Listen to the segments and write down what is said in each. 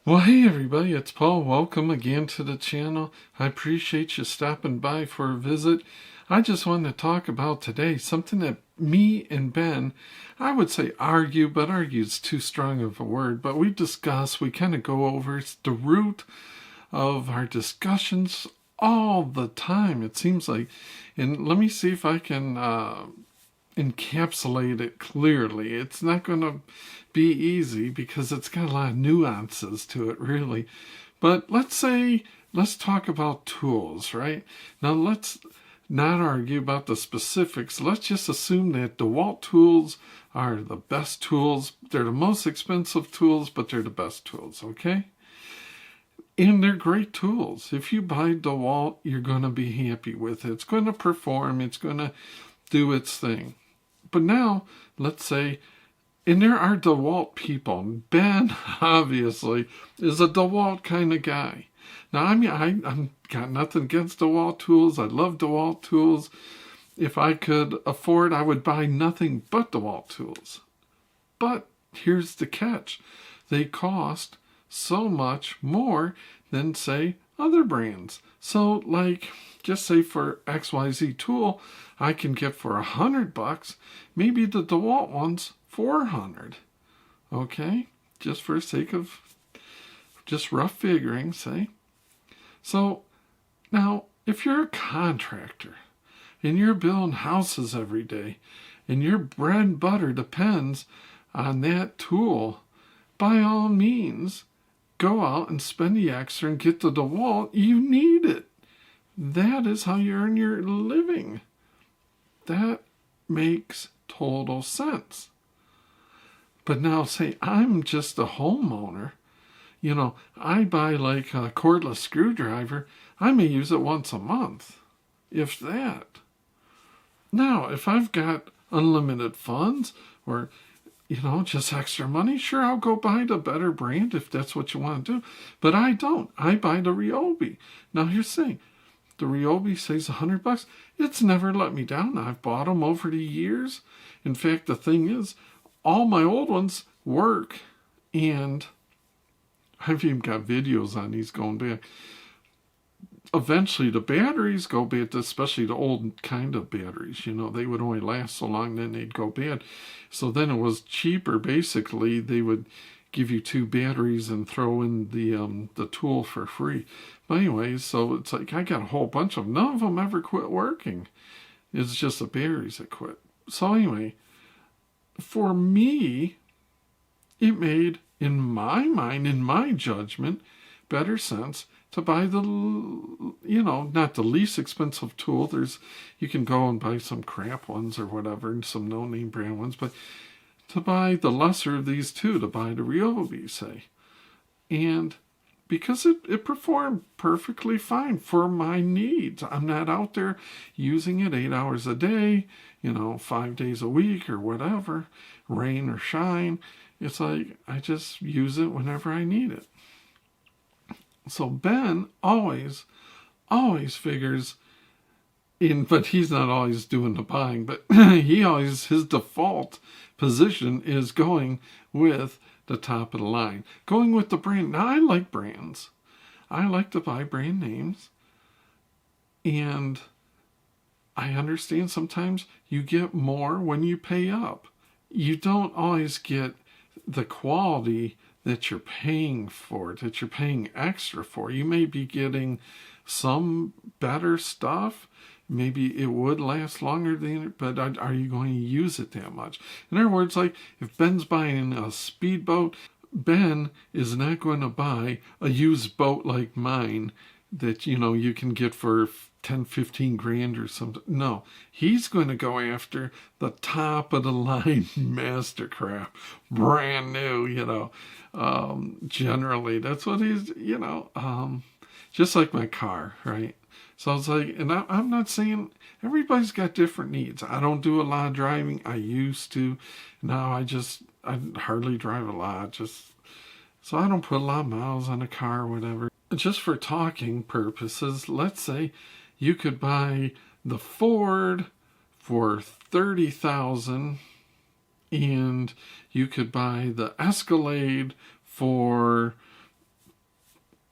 Well, hey everybody, it's Paul. Welcome again to the channel. I appreciate you stopping by for a visit. I just wanted to talk about today something that me and Ben, I would say argue, but argue is too strong of a word, but we discuss, we kind of go over, it's the root of our discussions all the time, it seems like. And let me see if I can encapsulate it clearly. It's not going to be easy because it's got a lot of nuances to it, really. But let's talk about tools, right? Now, let's not argue about the specifics. Let's just assume that DeWalt tools are the best tools. They're the most expensive tools, but they're the best tools, okay? And they're great tools. If you buy DeWalt, you're going to be happy with it. It's going to perform. It's going to do its thing. But now, let's say, and there are DeWalt people. Ben, obviously, is a DeWalt kind of guy. Now, I mean, I'm got nothing against DeWalt tools. I love DeWalt tools. If I could afford, I would buy nothing but DeWalt tools. But here's the catch. They cost so much more than, say, other brands. So, like, just say for XYZ tool, I can get for $100. Maybe the DeWalt one's $400. Okay, just for the sake of just rough figuring, say. So now, if you're a contractor and you're building houses every day, and your bread and butter depends on that tool, by all means, go out and spend the extra and get the DeWalt. You need it. That is how you earn your living. That makes total sense. But now say I'm just a homeowner. I buy like a cordless screwdriver. I may use it once a month, if that. Now, if I've got unlimited funds or, just extra money, sure, I'll go buy the better brand if that's what you want to do. But I don't. I buy the Ryobi. Now, here's the thing. The Ryobi says $100. It's never let me down. I've bought them over the years. In fact, the thing is, all my old ones work, and I've even got videos on these going back. Eventually, the batteries go bad, especially the old kind of batteries. They would only last so long, then they'd go bad. So then it was cheaper. Basically, they would give you 2 batteries and throw in the tool for free. But anyways, so it's like I got a whole bunch of them. None of them ever quit working. It's just the batteries that quit. So anyway, for me, it made, in my mind, in my judgment, better sense to buy the, not the least expensive tool. You can go and buy some crap ones or whatever, and some no-name brand ones, but to buy the lesser of these two, to buy the Ryobi, say. And because it performed perfectly fine for my needs. I'm not out there using it 8 hours a day, 5 days a week or whatever, rain or shine. It's like I just use it whenever I need it. So Ben always figures but he's not always doing the buying, but his default position is going with the top of the line, going with the brand. Now, I like brands. I like to buy brand names, and I understand sometimes you get more when you pay up. You don't always get the quality that you're paying for, that you're paying extra for. You may be getting some better stuff. Maybe it would last longer but are you going to use it that much? In other words, like if Ben's buying a speedboat, Ben is not going to buy a used boat like mine that, you can get for 10, 15 grand or something. No, he's going to go after the top of the line Mastercraft, brand new, generally. That's what he's, just like my car, right? So it's like, and I'm not saying everybody's got different needs. I don't do a lot of driving. I used to. Now I hardly drive a lot. So I don't put a lot of miles on a car or whatever. Just for talking purposes, let's say you could buy the Ford for $30,000, and you could buy the Escalade for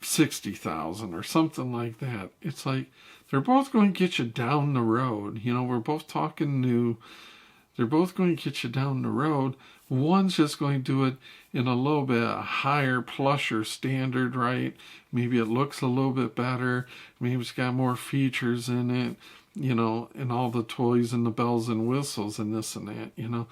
60,000 or something like that. It's like they're both going to get you down the road. You know, we're both talking new. They're both going to get you down the road. One's just going to do it in a little bit higher, plusher standard, right? Maybe it looks a little bit better. Maybe it's got more features in it, you know, and all the toys and the bells and whistles and this and that, you know.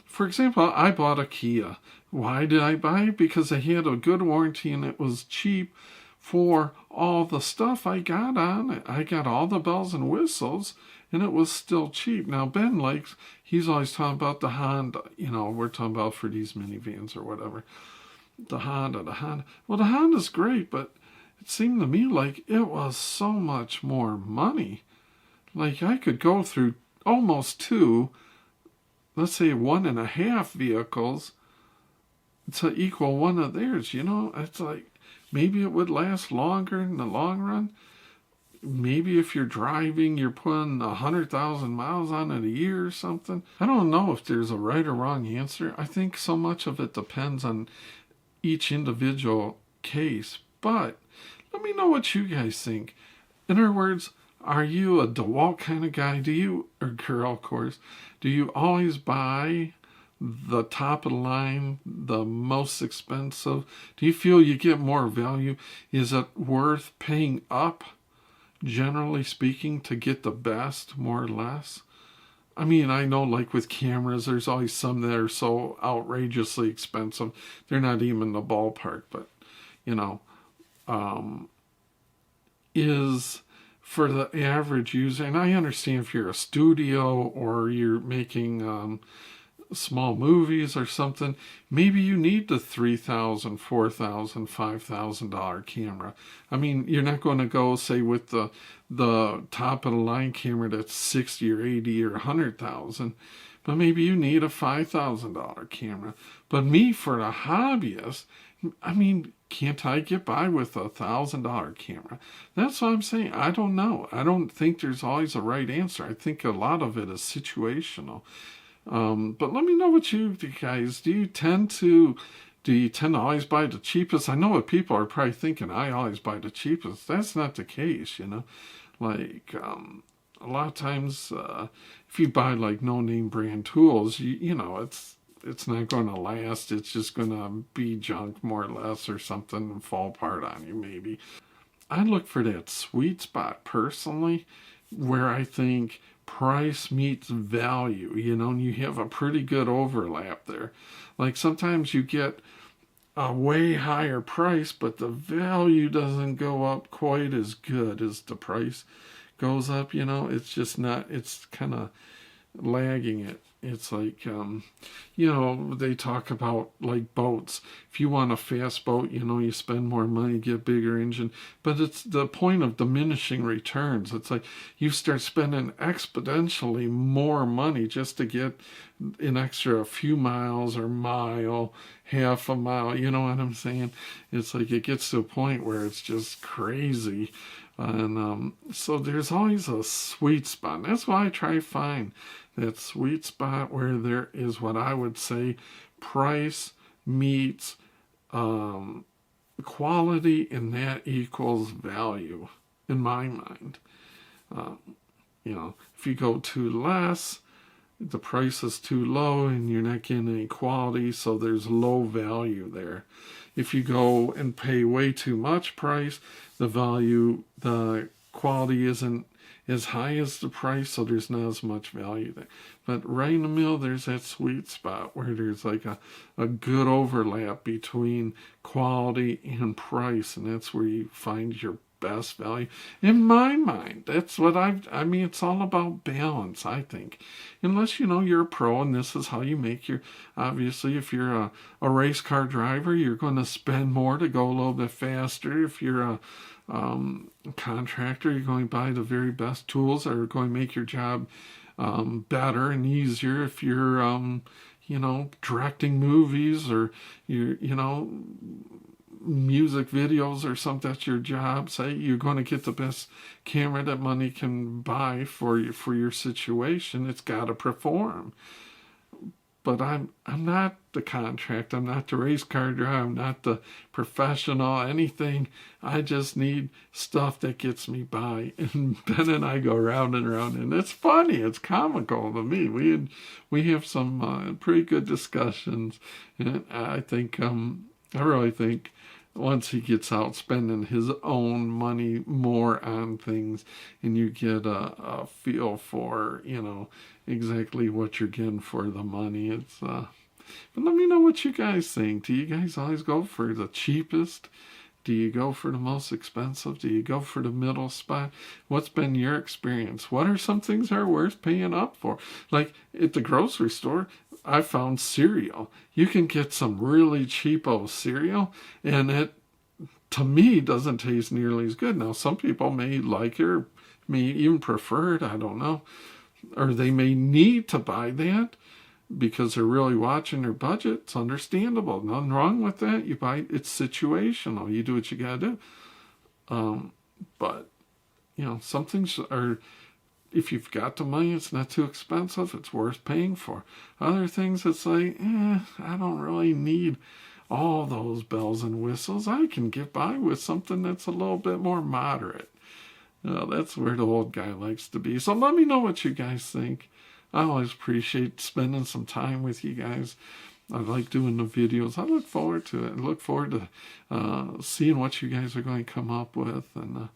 For example, I bought a Kia. Why did I buy it? Because I had a good warranty and it was cheap for all the stuff I got on it. I got all the bells and whistles and it was still cheap. Now, Ben likes, he's always talking about the Honda. You know, we're talking about for these minivans or whatever. The Honda. Well, the Honda's great, but it seemed to me like it was so much more money. Like I could go through almost two, let's say 1.5 vehicles to equal one of theirs, you know? It's like, maybe it would last longer in the long run. Maybe if you're driving, you're putting 100,000 miles on it a year or something. I don't know if there's a right or wrong answer. I think so much of it depends on each individual case. But let me know what you guys think. In other words, are you a DeWalt kind of guy? Do you, or girl, of course, do you always buy the top of the line, the most expensive? Do you feel you get more value? Is it worth paying up, generally speaking, to get the best, more or less? I mean, I know like with cameras, there's always some that are so outrageously expensive. They're not even in the ballpark, but, you know, is for the average user, and I understand if you're a studio or you're making small movies or something, maybe you need the $3,000, $4,000, $5,000 camera. I mean, you're not going to go say with the top of the line camera that's 60 or 80 or 100,000, but maybe you need a $5,000 camera. But me, for a hobbyist, I mean, can't I get by with a $1,000 camera? That's what I'm saying. I don't know. I don't think there's always a right answer. I think a lot of it is situational. But let me know what you guys, do you tend to always buy the cheapest? I know what people are probably thinking, I always buy the cheapest. That's not the case, you know. Like, a lot of times, if you buy like no-name brand tools, you know, it's not going to last. It's just going to be junk more or less or something and fall apart on you maybe. I look for that sweet spot personally where I think price meets value, you know, and you have a pretty good overlap there. Like sometimes you get a way higher price, but the value doesn't go up quite as good as the price goes up, you know. It's just not, it's kind of lagging it. It's like, you know, they talk about like boats. If you want a fast boat, you know, you spend more money, get bigger engine. But it's the point of diminishing returns. It's like you start spending exponentially more money just to get an extra few miles or mile, half a mile. You know what I'm saying? It's like it gets to a point where it's just crazy. And so there's always a sweet spot. That's why I try to find that sweet spot where there is what I would say price meets quality, and that equals value in my mind. You know, if you go too less, the price is too low and you're not getting any quality, so there's low value there. If you go and pay way too much price, the quality isn't as high as the price, so there's not as much value there. But right in the middle, there's that sweet spot where there's like a good overlap between quality and price, and that's where you find your best value. In my mind, that's what I mean, it's all about balance, I think. Unless, you know, you're a pro and this is how you make your, obviously, if you're a race car driver, you're going to spend more to go a little bit faster. If you're a contractor, you're going to buy the very best tools that are going to make your job better and easier. If you're, you know, directing movies or you know, music videos or something, that's your job, say you're going to get the best camera that money can buy for your situation. It's got to perform. but I'm not the contract. I'm not the race car driver. I'm not the professional, anything. I just need stuff that gets me by. And Ben and I go round and round, and it's funny. It's comical to me. We have some pretty good discussions, and I really think once he gets out spending his own money more on things, and you get a feel for, exactly what you're getting for the money. But let me know what you guys think. Do you guys always go for the cheapest? Do you go for the most expensive? Do you go for the middle spot? What's been your experience? What are some things that are worth paying up for? Like at the grocery store, I found cereal. You can get some really cheapo cereal, and it, to me, doesn't taste nearly as good. Now, some people may like it or may even prefer it. I don't know. Or they may need to buy that because they're really watching their budget. It's understandable. Nothing wrong with that. You buy, it's situational. You do what you got to do. But, some things are, if you've got the money, it's not too expensive. It's worth paying for. Other things, it's like, I don't really need all those bells and whistles. I can get by with something that's a little bit more moderate. That's where the old guy likes to be. So let me know what you guys think. I always appreciate spending some time with you guys. I like doing the videos. I look forward to it. I look forward to seeing what you guys are going to come up with. And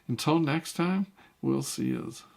until next time, we'll see you.